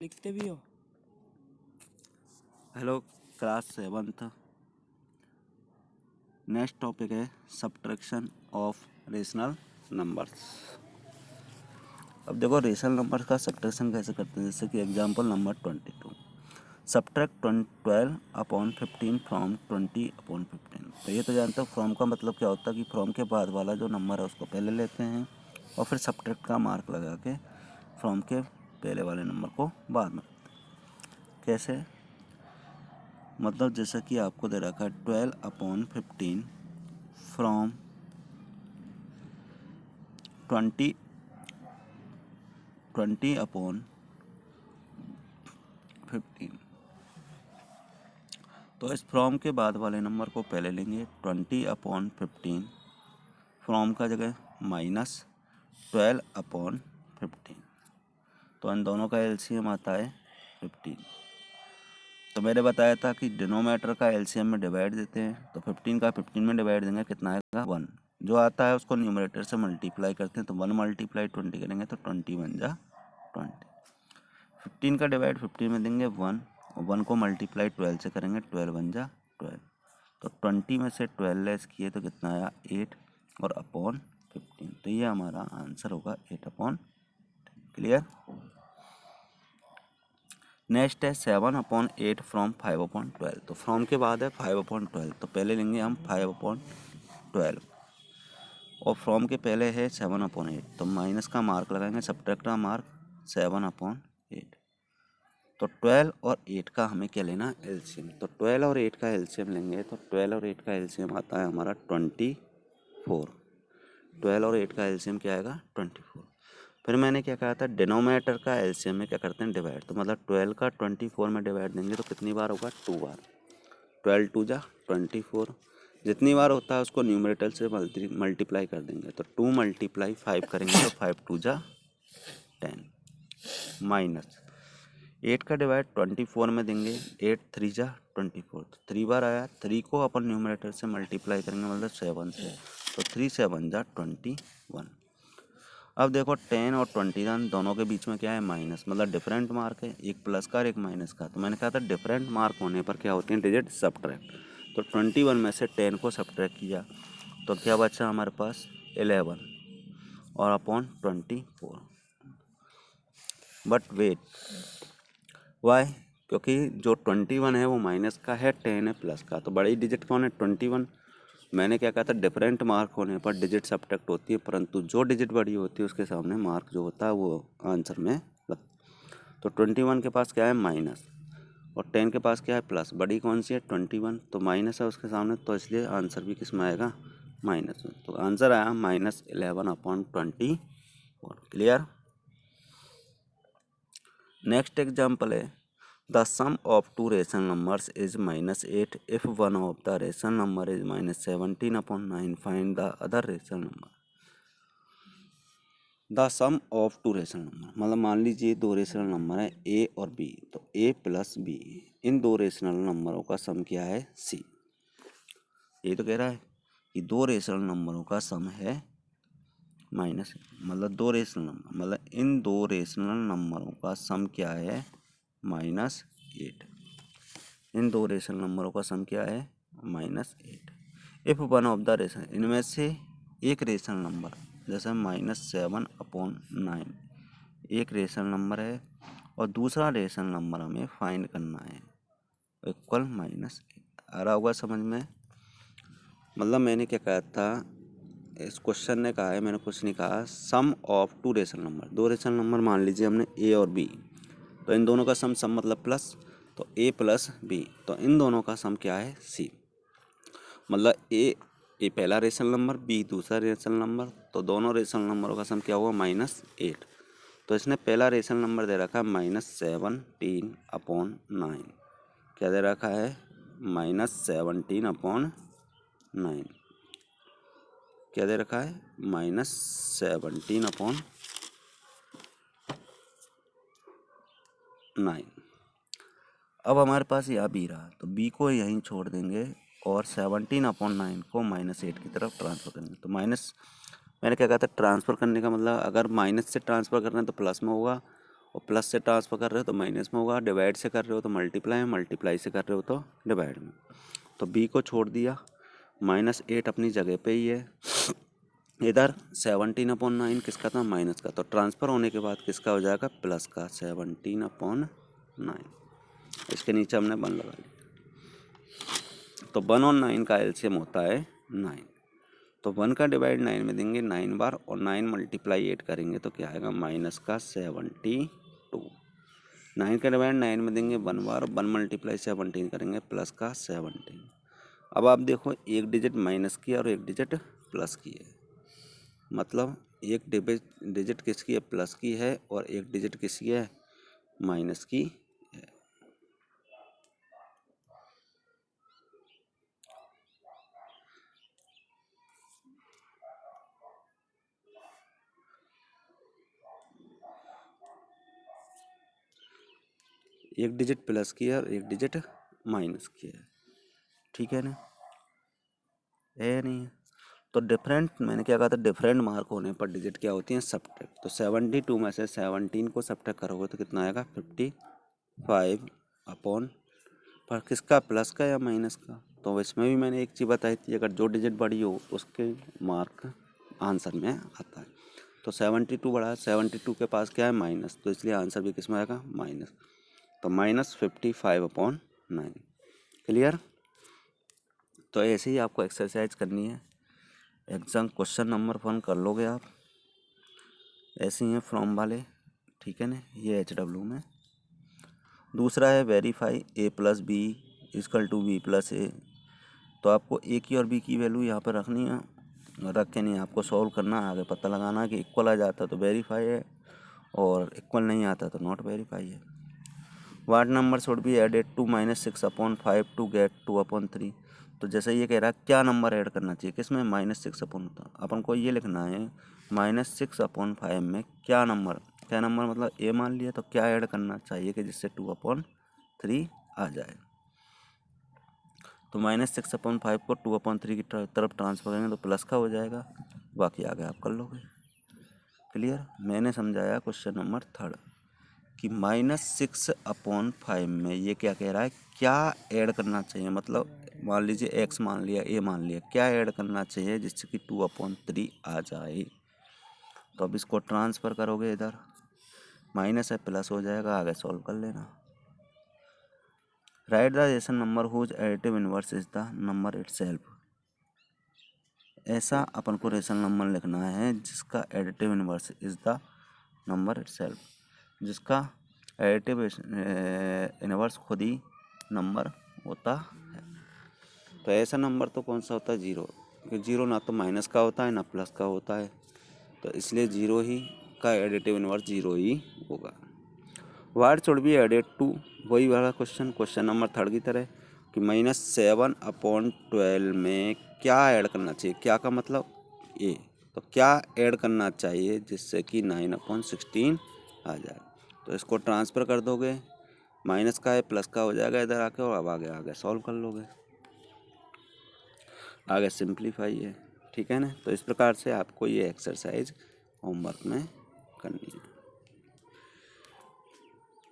लिखते भी हो। Hello class 7th। Next topic है सब्ट्रैक्शन ऑफ रेशनल नंबर्स। अब देखो रेशनल नंबर्स का सब्ट्रैक्शन कैसे करते हैं। जैसे कि example number 22, subtract 12 upon 15 from 20 upon 15। तो ये तो जानते हो फ्रॉम का मतलब क्या होता है कि फ्रॉम के बाद वाला जो नंबर है उसको पहले लेते हैं और फिर सब्ट्रैक्ट का मार्क लगा के फ्रॉम के पहले वाले नंबर को बाद में। कैसे मतलब जैसा कि आपको दे रखा है 12 अपॉन 15 फ्रॉम 20 अपॉन 15। तो इस फ्रॉम के बाद वाले नंबर को पहले लेंगे 20 अपॉन 15 फ्रॉम का जगह माइनस 12 अपॉन 15। तो इन दोनों का एलसीएम आता है 15। तो मैंने बताया था कि डिनोमिनेटर का एलसीएम में डिवाइड देते हैं। तो 15 का 15 में डिवाइड देंगे, कितना आएगा 1। जो आता है उसको न्यूमरेटर से मल्टीप्लाई करते हैं। तो 1 मल्टीप्लाई 20 करेंगे तो 20 बन जा 20। 15 का डिवाइड 15 में देंगे 1 और 1 को मल्टीप्लाई 12 से करेंगे 12 बन जा 12। तो 20 में से 12 लेस किए तो कितना आया 8 और अपॉन 15। तो ये हमारा आंसर होगा 8 अपॉन। क्लियर। नेक्स्ट है 7 अपॉन 8 फ्रॉम 5 अपॉन 12। तो फ्रॉम के बाद है 5 अपॉन 12। तो पहले लेंगे हम 5 अपॉन 12 और फ्रॉम के पहले है 7 अपॉन 8। तो माइनस का मार्क लगाएंगे, सब्ट्रैक्ट का मार्क 7 अपॉन 8। तो 12 और 8 का हमें क्या लेना एलसीएम। तो 12 और 8 का एलसीएम लेंगे तो 12 और 8 का एलसीएम आता है हमारा 24। 12 और 8 का एलसीएम क्या आएगा 24। फिर मैंने क्या कहा था डिनोमिनेटर का एलसीएम में क्या करते हैं डिवाइड। तो मतलब 12 का 24 में डिवाइड देंगे तो कितनी बार होगा 2 बार। 12 2 जा 24। जितनी बार होता है उसको न्यूमरेटर से मल्टीप्लाई कर देंगे। तो 2 मल्टीप्लाई 5 करेंगे तो 5 2 जा 10 माइनस 8 का डिवाइड 24 में देंगे 8 3 जा 24। तो 3 बार आया, 3 को अपन न्यूमरेटर से मल्टीप्लाई करेंगे मतलब 7 से। तो 3 7 जा 21। अब देखो 10 और 21 दोनों के बीच में क्या है माइनस, मतलब डिफरेंट मार्क है, एक प्लस का और एक माइनस का। तो मैंने कहा था डिफरेंट मार्क होने पर क्या होते हैं डिजिट सब्ट्रैक्ट। तो 21 में से 10 को सब्ट्रैक्ट किया तो क्या बचा हमारे पास 11 और अपॉन 24। बट वेट वाई, क्योंकि जो 21 है वो माइनस का है, 10 है प्लस का। तो बड़ी डिजिट कौन है 21। मैंने क्या कहा था डिफरेंट मार्क होने पर डिजिट सब्ट्रैक्ट होती है, परंतु जो डिजिट बड़ी होती है उसके सामने मार्क जो होता है वो आंसर में लग। तो 21 के पास क्या है माइनस और 10 के पास क्या है प्लस। बड़ी कौन सी है 21, तो माइनस है उसके सामने, तो इसलिए आंसर भी किस में आएगा माइनस में। तो आंसर आया -11 अपॉन 24। क्लियर। नेक्स्ट एग्जाम्पल है the sum of two rational numbers is -8 if one of the rational number is -17 upon 9 find the other rational number. The sum of two rational number मतलब मान लीजिए दो rational number है ए और B. तो ए plus B, इन दो rational नंबरों का सम क्या है सी। ये तो कह रहा है कि दो रेशनल नंबरों का सम है माइनस, मतलब दो रेशनल नंबर, मतलब इन दो रेशनल नंबरों का सम क्या है -8। इन दो रेशनल नंबरों का सम क्या है -8। If one of the rational, इनमें से एक रेशनल नंबर जैसे -7 अपॉन 9 एक रेशनल नंबर है और दूसरा रेशनल नंबर हमें फाइंड करना है इक्वल -8। आ रहा होगा समझ में। मतलब मैंने क्या कहा था, इस क्वेश्चन ने कहा है, मैंने कुछ नहीं कहा, सम ऑफ टू रेशनल नंबर। दो रेशनल नंबर मान लीजिए हमने ए और बी, तो इन दोनों का सम मतलब प्लस, तो ए प्लस बी, तो इन दोनों का सम क्या है सी। मतलब ए पहला रेशनल नंबर, बी दूसरा रेशनल नंबर, तो दोनों रेशनल नंबरों का सम क्या हुआ -8। तो इसने पहला रेशनल नंबर दे रखा है -17 अपॉन 9। क्या दे रखा है -17 अपॉन 9। क्या दे रखा है -17 अपॉन 9। अब हमारे पास यह बी रहा, तो बी को यहीं छोड़ देंगे और 17 अपॉन 9 को -8 की तरफ ट्रांसफ़र करेंगे। तो माइनस, मैंने क्या कहा था ट्रांसफ़र करने का मतलब अगर माइनस से ट्रांसफ़र कर रहे हैं तो प्लस में होगा और प्लस से ट्रांसफर कर रहे हो तो माइनस में होगा, डिवाइड से कर रहे हो तो मल्टीप्लाई में, मल्टीप्लाई से कर रहे हो तो डिवाइड में। तो बी को छोड़ दिया, -8 अपनी जगह पे ही है। इधर 17/9 किसका था, माइनस का, तो ट्रांसफ़र होने के बाद किसका हो जाएगा, प्लस का 17/9। इसके नीचे हमने 1 लगा लिया। तो 1 और 9 का एलसीएम होता है 9। तो 1 का डिवाइड 9 में देंगे 9 बार, और 9 मल्टीप्लाई 8 करेंगे तो क्या आएगा, -72। 9 का डिवाइड 9 में देंगे 1 बार, 1 मल्टीप्लाई 17 करेंगे प्लस का 17। अब आप देखो, एक डिजिट माइनस की है और एक डिजिट प्लस की है, मतलब एक डिजिट किसकी है, प्लस की है, और एक डिजिट किसकी है, माइनस की है। एक डिजिट प्लस की है और एक डिजिट माइनस की है, ठीक है ना, है नहीं है। तो डिफरेंट, मैंने क्या कहा था, डिफरेंट मार्क होने पर डिजिट क्या होती हैं, सब्ट्रैक्ट। तो 72 में से 17 को सब्ट्रैक्ट करोगे तो कितना आएगा, 55 अपॉन, पर किसका, प्लस का या माइनस का। तो इसमें भी मैंने एक चीज़ बताई थी, अगर जो डिजिट बड़ी हो उसके मार्क आंसर में आता है। तो 72 बढ़ा, 72 के पास क्या है, माइनस, तो इसलिए आंसर भी किस में आएगा, माइनस। तो -55/9। क्लियर। तो ऐसे ही आपको एक्सरसाइज करनी है, एग्जाम क्वेश्चन नंबर 1 कर लोगे आप, ऐसे ही हैं फ्रॉम वाले, ठीक है ना, ये HW में। दूसरा है verify A + B = B + A। तो आपको A की और B की वैल्यू यहाँ पर रखनी है, रख के नहीं आपको सॉल्व करना, आगे पता लगाना कि इक्वल आ जाता तो वेरीफाई है, और इक्वल नहीं आता तो नॉट वेरीफाई है। What number should be added to -6/5 to get 2/3। तो जैसे ये कह रहा है क्या नंबर ऐड करना चाहिए, किसमें, -6/, अपन को ये लिखना है -6/5 में क्या नंबर, क्या नंबर मतलब A मान लिया, तो क्या ऐड करना चाहिए कि जिससे 2/3 आ जाए। तो -6/5 को 2/3 की तरफ ट्रांसफर करेंगे तो प्लस का हो जाएगा, बाकी आगे आप कर लोगे। क्लियर। मैंने समझाया क्वेश्चन नंबर 3 कि -6/5 में ये क्या कह रहा है, क्या ऐड करना चाहिए, मतलब मान लीजिए x मान लिया, A मान लिया, क्या ऐड करना चाहिए जिससे कि 2/3 आ जाए। तो अब इसको ट्रांसफ़र करोगे, इधर माइनस है प्लस हो जाएगा, आगे सॉल्व कर लेना। Write the rational number whose additive inverse is the number itself. ऐसा अपन को रेशन नंबर लिखना है जिसका additive inverse is the number itself, जिसका एडिटिव इनवर्स खुद ही नंबर होता है। तो ऐसा नंबर तो कौन सा होता है, 0, क्योंकि 0 ना तो माइनस का होता है ना प्लस का होता है, तो इसलिए 0 ही का एडिटिव इनवर्स 0 ही होगा। What should be added to, वही वाला क्वेश्चन नंबर 3 की तरह कि -7/12 में क्या ऐड करना चाहिए, क्या का मतलब A, तो क्या ऐड करना चाहिए जिससे कि 9/16 आ जाए। तो इसको ट्रांसफ़र कर दोगे, माइनस का है प्लस का हो जाएगा इधर आके, और अब आगे आगे सॉल्व कर लोगे, आगे सिंप्लीफाई है, ठीक है ना। तो इस प्रकार से आपको ये एक्सरसाइज होमवर्क में करनी है।